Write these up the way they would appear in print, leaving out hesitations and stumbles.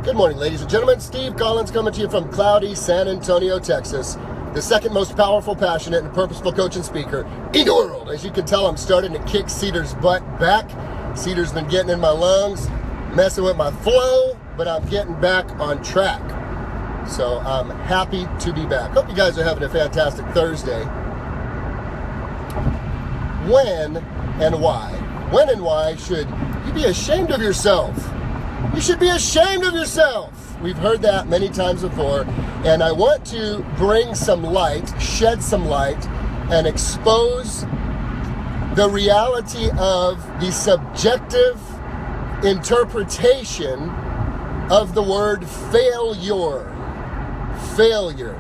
Good morning, ladies and gentlemen. Steve Collins coming to you from cloudy San Antonio, Texas. The second most powerful, passionate, and purposeful coach and speaker in the world. As you can tell, I'm starting to kick Cedar's butt back. Cedar's been getting in my lungs, messing with my flow, but I'm getting back on track. So I'm happy to be back. Hope you guys are having a fantastic Thursday. When and why? When and why should you be ashamed of yourself? You should be ashamed of yourself. We've heard that many times before, and I want to bring some light, shed some light, and expose the reality of the subjective interpretation of the word failure. Failure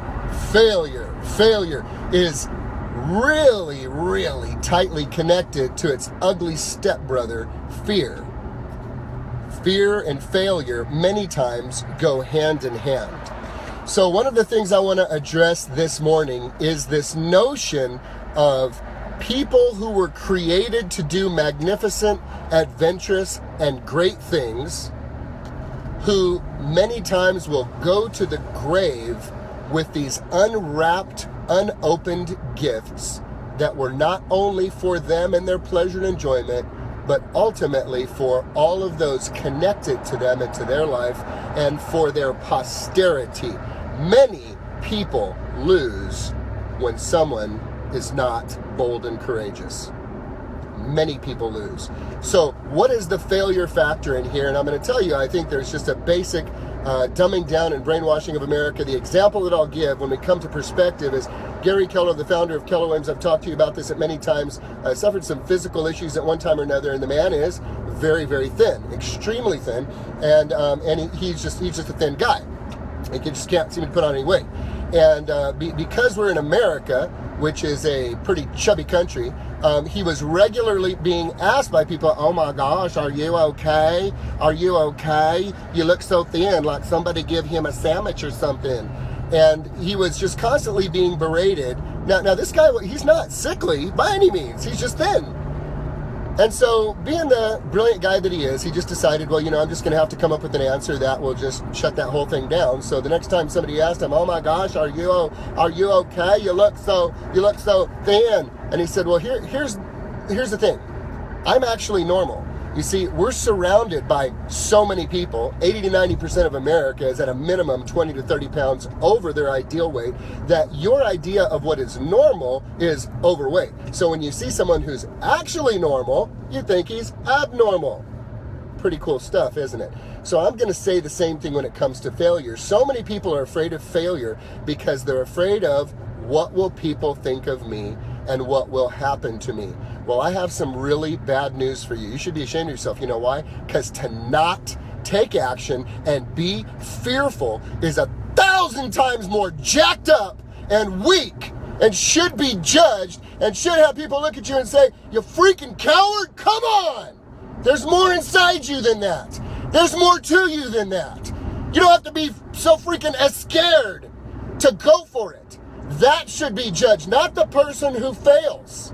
is really, really tightly connected to its ugly stepbrother, fear. Fear and failure many times go hand in hand. So one of the things I want to address this morning is this notion of people who were created to do magnificent, adventurous, and great things, who many times will go to the grave with these unwrapped, unopened gifts that were not only for them and their pleasure and enjoyment, but ultimately for all of those connected to them and to their life and for their posterity. Many people lose when someone is not bold and courageous. Many people lose. So what is the failure factor in here? And I'm going to tell you, I think there's just a basic dumbing down and brainwashing of America. The example that I'll give when we come to perspective is Gary Keller, the founder of Keller Williams. I've talked to you about this at many times. Suffered some physical issues at one time or another, and the man is very, very thin, extremely thin, and he's just a thin guy. He just can't seem to put on any weight. And because we're in America, which is a pretty chubby country, he was regularly being asked by people, "Oh my gosh, are you okay? Are you okay? You look so thin, like somebody give him a sandwich or something." And he was just constantly being berated. Now this guy, he's not sickly by any means. He's just thin. And so, being the brilliant guy that he is, he just decided, well, I'm just going to have to come up with an answer that will just shut that whole thing down. So the next time somebody asked him, "Oh my gosh, are you okay? You look so thin." And he said, "Well, here's the thing. I'm actually normal. You see, we're surrounded by so many people. 80 to 90% of America is at a minimum 20 to 30 pounds over their ideal weight, that your idea of what is normal is overweight. So when you see someone who's actually normal, you think he's abnormal." Pretty cool stuff, isn't it? So I'm going to say the same thing when it comes to failure. So many people are afraid of failure because they're afraid of what will people think of me and what will happen to me. Well, I have some really bad news for you. You should be ashamed of yourself. You know why? Because to not take action and be fearful is 1,000 times more jacked up and weak and should be judged and should have people look at you and say, "You freaking coward, come on!" There's more inside you than that. There's more to you than that. You don't have to be so freaking scared to go for it. That should be judged, not the person who fails.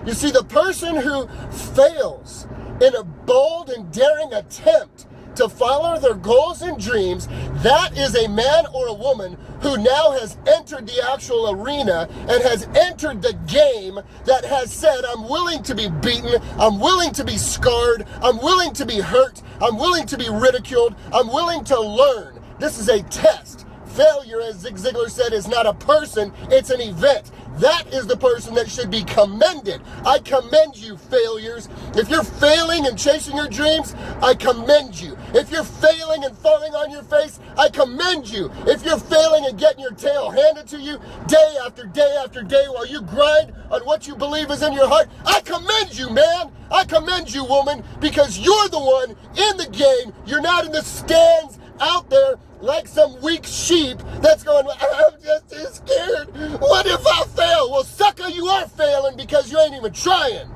You see, the person who fails in a bold and daring attempt to follow their goals and dreams, that is a man or a woman who now has entered the actual arena and has entered the game that has said, "I'm willing to be beaten, I'm willing to be scarred, I'm willing to be hurt, I'm willing to be ridiculed, I'm willing to learn." This is a test. Failure, as Zig Ziglar said, is not a person, it's an event. That is the person that should be commended. I commend you, failures. If you're failing and chasing your dreams, I commend you. If you're failing and falling on your face, I commend you. If you're failing and getting your tail handed to you day after day after day while you grind on what you believe is in your heart, I commend you, man. I commend you, woman, because you're the one in the game. You're not in the stands out there like some weak sheep that's going, "I'm just too scared. What if I fail?" Well, sucker, you are failing because you ain't even trying.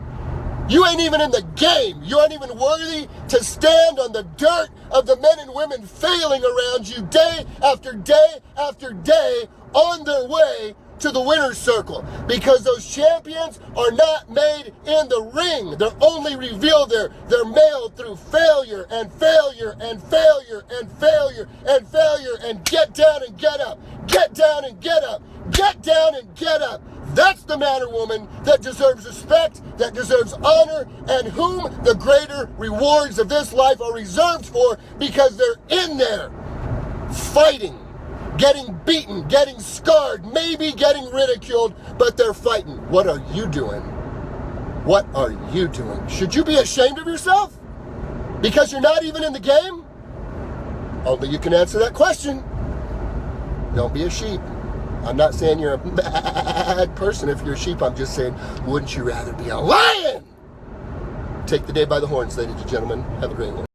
You ain't even in the game. You aren't even worthy to stand on the dirt of the men and women failing around you day after day after day on their way to the winner's circle, because those champions are not made in the ring. They're only revealed there. They're mailed through failure and failure and failure and failure and failure and get down and get up. Get down and get up. Get down and get up. That's the man or woman that deserves respect, that deserves honor, and whom the greater rewards of this life are reserved for, because they're in there fighting, getting beaten, getting scarred, maybe getting ridiculed, but they're fighting. What are you doing? What are you doing? Should you be ashamed of yourself because you're not even in the game? Only you can answer that question. Don't be a sheep. I'm not saying you're a bad person if you're a sheep. I'm just saying, wouldn't you rather be a lion? Take the day by the horns, ladies and gentlemen. Have a great one.